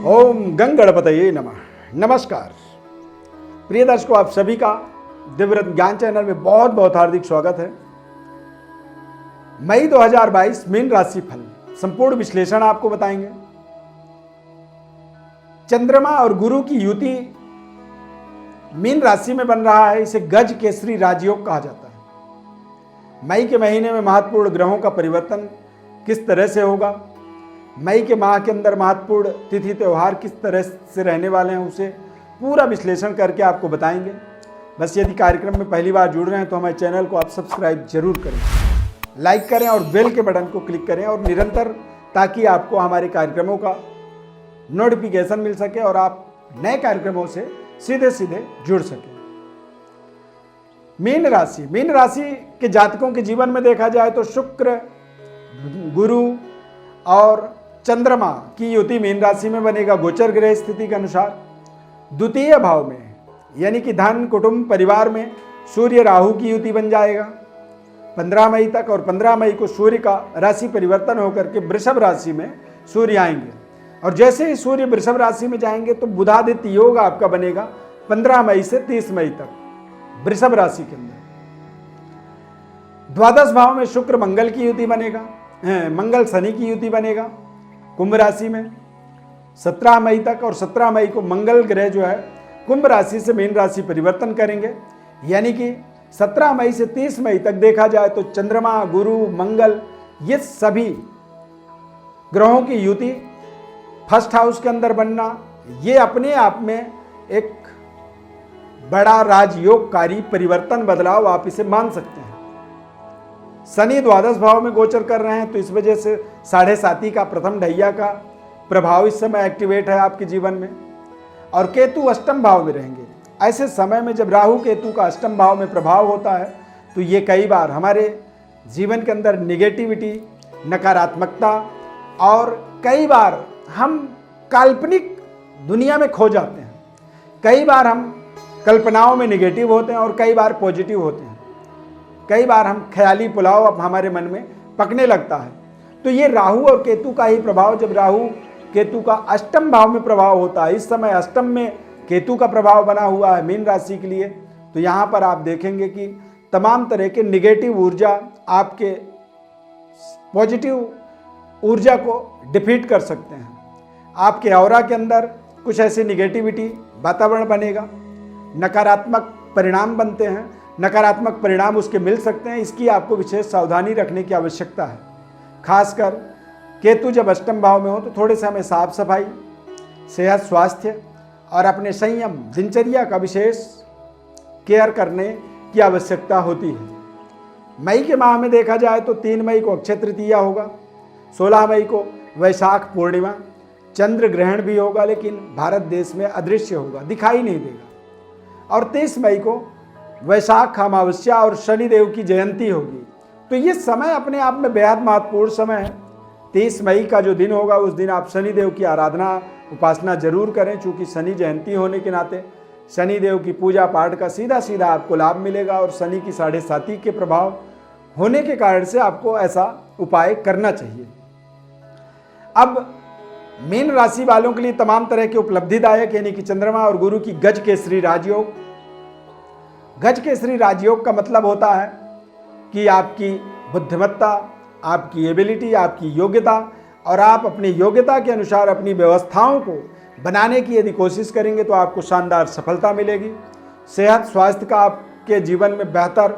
ओम गंगणपतये नमः। नमस्कार प्रिय दर्शकों, आप सभी का दिव्यरत्न ज्ञान चैनल में बहुत बहुत हार्दिक स्वागत है। मई 2022 मीन राशि फल संपूर्ण विश्लेषण आपको बताएंगे। चंद्रमा और गुरु की युति मीन राशि में बन रहा है, इसे गज केसरी राजयोग कहा जाता है। मई के महीने में महत्वपूर्ण ग्रहों का परिवर्तन किस तरह से होगा, मई के माह के अंदर महत्वपूर्ण तिथि त्यौहार किस तरह से रहने वाले हैं, उसे पूरा विश्लेषण करके आपको बताएंगे। बस यदि कार्यक्रम में पहली बार जुड़ रहे हैं तो हमारे चैनल को आप सब्सक्राइब जरूर करें, लाइक करें और बेल के बटन को क्लिक करें और निरंतर, ताकि आपको हमारे कार्यक्रमों का नोटिफिकेशन मिल सके और आप नए कार्यक्रमों से सीधे सीधे जुड़ सकें। मीन राशि के जातकों के जीवन में देखा जाए तो शुक्र, गुरु और चंद्रमा की युति मीन राशि में बनेगा। गोचर ग्रह स्थिति के अनुसार द्वितीय भाव में यानी कि धन, कुटुंब, परिवार में सूर्य राहु की युति बन जाएगा 15 मई तक, और 15 मई को सूर्य का राशि परिवर्तन होकर के वृषभ राशि में सूर्य आएंगे। और जैसे ही सूर्य वृषभ राशि में जाएंगे तो बुधादित्य योग आपका बनेगा 15 मई से 30 मई तक वृषभ राशि के अंदर। द्वादश भाव में शुक्र मंगल की युति बनेगा, मंगल शनि की युति बनेगा कुंभ राशि में 17 मई तक, और 17 मई को मंगल ग्रह जो है कुंभ राशि से मीन राशि परिवर्तन करेंगे। यानी कि 17 मई से 30 मई तक देखा जाए तो चंद्रमा, गुरु, मंगल, ये सभी ग्रहों की युति फर्स्ट हाउस के अंदर बनना, ये अपने आप में एक बड़ा राजयोगकारी परिवर्तन, बदलाव आप इसे मान सकते हैं। शनि द्वादश भाव में गोचर कर रहे हैं तो इस वजह से 7.5 का प्रथम ढैया का प्रभाव इस समय एक्टिवेट है आपके जीवन में, और केतु अष्टम भाव में रहेंगे। ऐसे समय में जब राहु केतु का अष्टम भाव में प्रभाव होता है तो ये कई बार हमारे जीवन के अंदर निगेटिविटी, नकारात्मकता, और कई बार हम काल्पनिक दुनिया में खो जाते हैं। कई बार हम कल्पनाओं में निगेटिव होते हैं और कई बार पॉजिटिव होते हैं। कई बार हम ख्याली पुलाव अब हमारे मन में पकने लगता है। तो ये राहु और केतु का ही प्रभाव, जब राहु केतु का अष्टम भाव में प्रभाव होता है, इस समय अष्टम में केतु का प्रभाव बना हुआ है मीन राशि के लिए, तो यहाँ पर आप देखेंगे कि तमाम तरह के निगेटिव ऊर्जा आपके पॉजिटिव ऊर्जा को डिफीट कर सकते हैं। आपके ऑरा के अंदर कुछ ऐसे निगेटिविटी वातावरण बनेगा, नकारात्मक परिणाम बनते हैं, नकारात्मक परिणाम उसके मिल सकते हैं। इसकी आपको विशेष सावधानी रखने की आवश्यकता है। खासकर केतु जब अष्टम भाव में हो तो थोड़े से हमें साफ सफाई, सेहत, स्वास्थ्य और अपने संयम, दिनचर्या का विशेष केयर करने की आवश्यकता होती है। मई के माह में देखा जाए तो 3 मई को अक्षय तृतीया होगा, 16 मई को वैशाख पूर्णिमा, चंद्र ग्रहण भी होगा लेकिन भारत देश में अदृश्य होगा, दिखाई नहीं देगा, और 30 मई को वैशाख अमावस्या और शनिदेव की जयंती होगी। तो ये समय अपने आप में बेहद महत्वपूर्ण समय है। 30 मई का जो दिन होगा उस दिन आप शनिदेव की आराधना, उपासना जरूर करें, चूँकि शनि जयंती होने के नाते शनिदेव की पूजा पाठ का सीधा सीधा आपको लाभ मिलेगा, और शनि की 7.5 के प्रभाव होने के कारण से आपको ऐसा उपाय करना चाहिए। अब मीन राशि वालों के लिए तमाम तरह के उपलब्धिदायक यानी कि चंद्रमा और गुरु की गज केसरी राजयोग। गज केसरी राजयोग का मतलब होता है कि आपकी बुद्धिमत्ता, आपकी एबिलिटी, आपकी योग्यता, और आप अपनी योग्यता के अनुसार अपनी व्यवस्थाओं को बनाने की यदि कोशिश करेंगे तो आपको शानदार सफलता मिलेगी। सेहत, स्वास्थ्य का आपके जीवन में बेहतर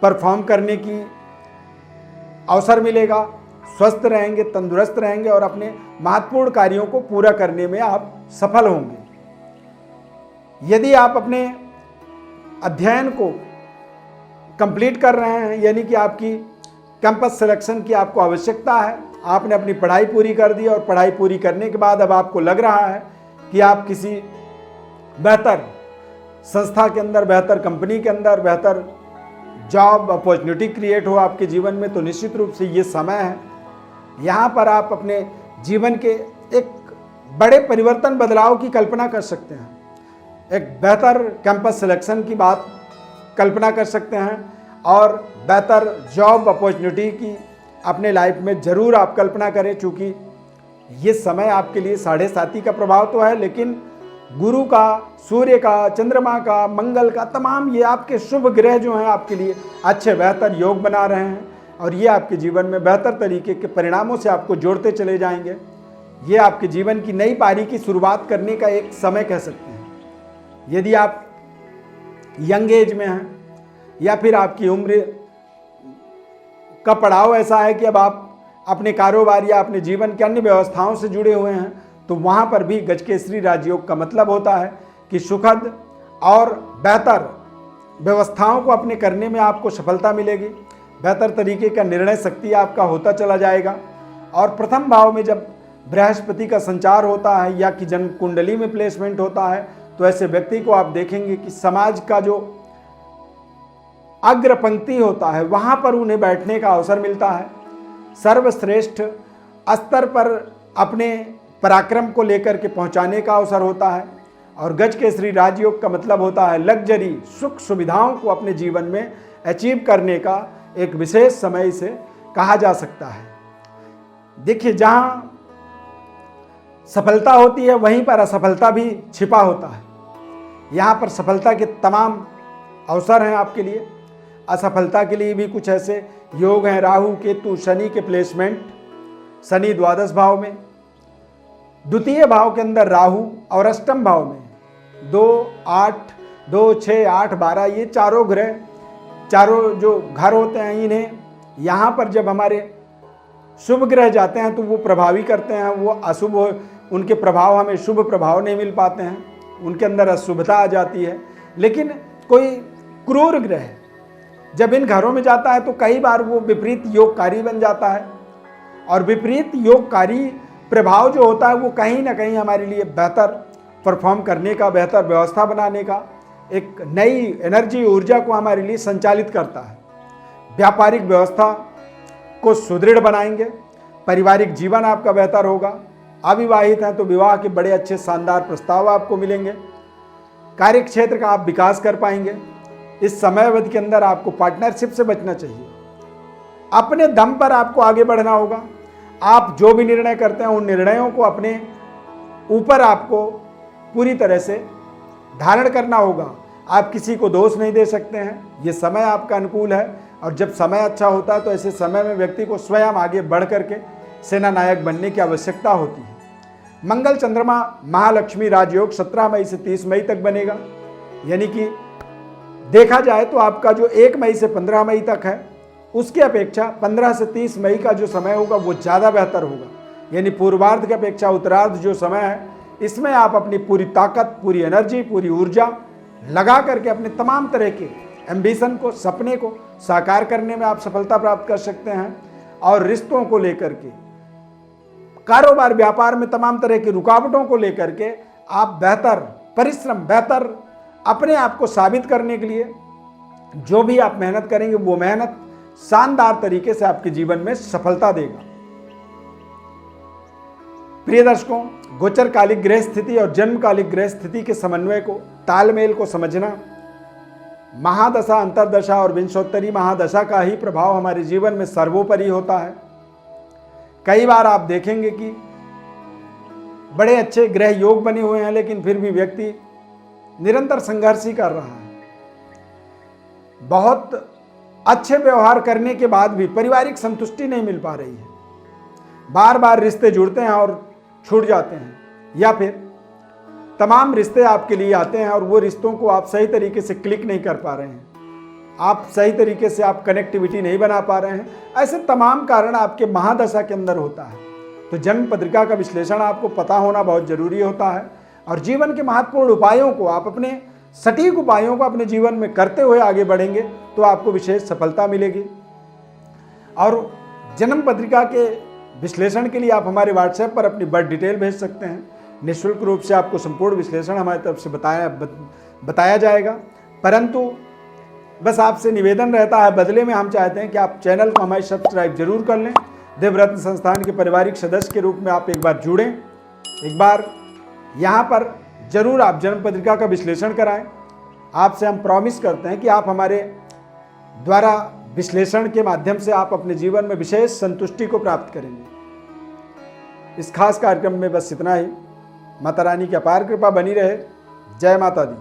परफॉर्म करने की अवसर मिलेगा। स्वस्थ रहेंगे, तंदुरुस्त रहेंगे और अपने महत्वपूर्ण कार्यों को पूरा करने में आप सफल होंगे। यदि आप अपने अध्ययन को कंप्लीट कर रहे हैं, यानी कि आपकी कैंपस सिलेक्शन की आपको आवश्यकता है, आपने अपनी पढ़ाई पूरी कर दी और पढ़ाई पूरी करने के बाद अब आपको लग रहा है कि आप किसी बेहतर संस्था के अंदर, बेहतर कंपनी के अंदर बेहतर जॉब अपॉर्चुनिटी क्रिएट हो आपके जीवन में, तो निश्चित रूप से ये समय है। यहाँ पर आप अपने जीवन के एक बड़े परिवर्तन, बदलाव की कल्पना कर सकते हैं। एक बेहतर कैंपस सिलेक्शन की बात कल्पना कर सकते हैं और बेहतर जॉब अपॉर्चुनिटी की अपने लाइफ में ज़रूर आप कल्पना करें, चूँकि ये समय आपके लिए 7.5 का प्रभाव तो है, लेकिन गुरु का, सूर्य का, चंद्रमा का, मंगल का, तमाम ये आपके शुभ ग्रह जो हैं आपके लिए अच्छे बेहतर योग बना रहे हैं और ये आपके जीवन में बेहतर तरीके के परिणामों से आपको जोड़ते चले जाएंगे। ये आपके जीवन की नई पारी की शुरुआत करने का एक समय कह सकते हैं। यदि आप यंग एज में हैं या फिर आपकी उम्र का पड़ाव ऐसा है कि अब आप अपने कारोबार या अपने जीवन के अन्य व्यवस्थाओं से जुड़े हुए हैं, तो वहाँ पर भी गजकेसरी राजयोग का मतलब होता है कि सुखद और बेहतर व्यवस्थाओं को अपने करने में आपको सफलता मिलेगी। बेहतर तरीके का निर्णय शक्ति आपका होता चला जाएगा। और प्रथम भाव में जब बृहस्पति का संचार होता है या कि जन्म कुंडली में प्लेसमेंट होता है, तो ऐसे व्यक्ति को आप देखेंगे कि समाज का जो अग्र पंक्ति होता है वहाँ पर उन्हें बैठने का अवसर मिलता है। सर्वश्रेष्ठ स्तर पर अपने पराक्रम को लेकर के पहुँचाने का अवसर होता है। और गजकेसरी राजयोग का मतलब होता है लग्जरी, सुख सुविधाओं को अपने जीवन में अचीव करने का एक विशेष समय से कहा जा सकता है। देखिए, जहाँ सफलता होती है वहीं पर असफलता भी छिपा होता है। यहाँ पर सफलता के तमाम अवसर हैं आपके लिए, असफलता के लिए भी कुछ ऐसे योग हैं। राहु केतु शनि के प्लेसमेंट, शनि द्वादश भाव में, द्वितीय भाव के अंदर राहु और अष्टम भाव में 2, 8, 2, 6, 8, 12 ये चारों ग्रह, चारों जो घर होते हैं, इन्हें यहाँ पर जब हमारे शुभ ग्रह जाते हैं तो वो प्रभावी करते हैं। वो अशुभ, उनके प्रभाव हमें शुभ प्रभाव नहीं मिल पाते हैं, उनके अंदर अशुभता आ जाती है। लेकिन कोई क्रूर ग्रह जब इन घरों में जाता है तो कई बार वो विपरीत योगकारी बन जाता है। और विपरीत योगकारी प्रभाव जो होता है वो कहीं ना कहीं हमारे लिए बेहतर परफॉर्म करने का, बेहतर व्यवस्था बनाने का, एक नई एनर्जी, ऊर्जा को हमारे लिए संचालित करता है। व्यापारिक व्यवस्था को सुदृढ़ बनाएंगे, पारिवारिक जीवन आपका बेहतर होगा। अविवाहित हैं तो विवाह के बड़े अच्छे शानदार प्रस्ताव आपको मिलेंगे। कार्य क्षेत्र का आप विकास कर पाएंगे। इस समय अवधि के अंदर आपको पार्टनरशिप से बचना चाहिए। अपने दम पर आपको आगे बढ़ना होगा। आप जो भी निर्णय करते हैं उन निर्णयों को अपने ऊपर आपको पूरी तरह से धारण करना होगा। आप किसी को दोष नहीं दे सकते हैं। ये समय आपका अनुकूल है और जब समय अच्छा होता है तो ऐसे समय में व्यक्ति को स्वयं आगे बढ़ करके सेना नायक बनने की आवश्यकता होती है। मंगल चंद्रमा महालक्ष्मी राजयोग 17 मई से 30 मई तक बनेगा। यानी कि देखा जाए तो आपका जो 1 मई से 15 मई तक है उसकी अपेक्षा 15 से 30 मई का जो समय होगा वो ज़्यादा बेहतर होगा। यानी पूर्वार्ध की अपेक्षा उत्तरार्ध जो समय है इसमें आप अपनी पूरी ताकत, पूरी एनर्जी, पूरी ऊर्जा लगा करके अपने तमाम तरह के एम्बिशन को, सपने को साकार करने में आप सफलता प्राप्त कर सकते हैं। और रिश्तों को लेकर के, कारोबार व्यापार में तमाम तरह की रुकावटों को लेकर के आप बेहतर परिश्रम, बेहतर अपने आप को साबित करने के लिए जो भी आप मेहनत करेंगे वो मेहनत शानदार तरीके से आपके जीवन में सफलता देगा। प्रिय दर्शकों, गोचरकालिक ग्रह स्थिति और जन्मकालिक ग्रह स्थिति के समन्वय को, तालमेल को समझना, महादशा, अंतरदशा और विंशोत्तरी महादशा का ही प्रभाव हमारे जीवन में सर्वोपरि होता है। कई बार आप देखेंगे कि बड़े अच्छे ग्रह योग बने हुए हैं लेकिन फिर भी व्यक्ति निरंतर संघर्ष ही कर रहा है। बहुत अच्छे व्यवहार करने के बाद भी पारिवारिक संतुष्टि नहीं मिल पा रही है। बार बार रिश्ते जुड़ते हैं और छूट जाते हैं, या फिर तमाम रिश्ते आपके लिए आते हैं और वो रिश्तों को आप सही तरीके से क्लिक नहीं कर पा रहे हैं, आप सही तरीके से आप कनेक्टिविटी नहीं बना पा रहे हैं। ऐसे तमाम कारण आपके महादशा के अंदर होता है। तो जन्म पत्रिका का विश्लेषण आपको पता होना बहुत जरूरी होता है और जीवन के महत्वपूर्ण उपायों को आप अपने सटीक उपायों को अपने जीवन में करते हुए आगे बढ़ेंगे तो आपको विशेष सफलता मिलेगी। और जन्म पत्रिका के विश्लेषण के लिए आप हमारे व्हाट्सएप पर अपनी बर्थ डिटेल भेज सकते हैं। निःशुल्क रूप से आपको संपूर्ण विश्लेषण हमारी तरफ से बताया जाएगा। परंतु बस आपसे निवेदन रहता है, बदले में हम चाहते हैं कि आप चैनल को हमारे सब्सक्राइब जरूर कर लें। देवरत्न संस्थान के पारिवारिक सदस्य के रूप में आप एक बार जुड़ें, एक बार यहाँ पर जरूर आप जन्म पत्रिका का विश्लेषण कराएं। आपसे हम प्रॉमिस करते हैं कि आप हमारे द्वारा विश्लेषण के माध्यम से आप अपने जीवन में विशेष संतुष्टि को प्राप्त करेंगे। इस खास कार्यक्रम में बस इतना ही। माता रानी की अपार कृपा बनी रहे। जय माता दी।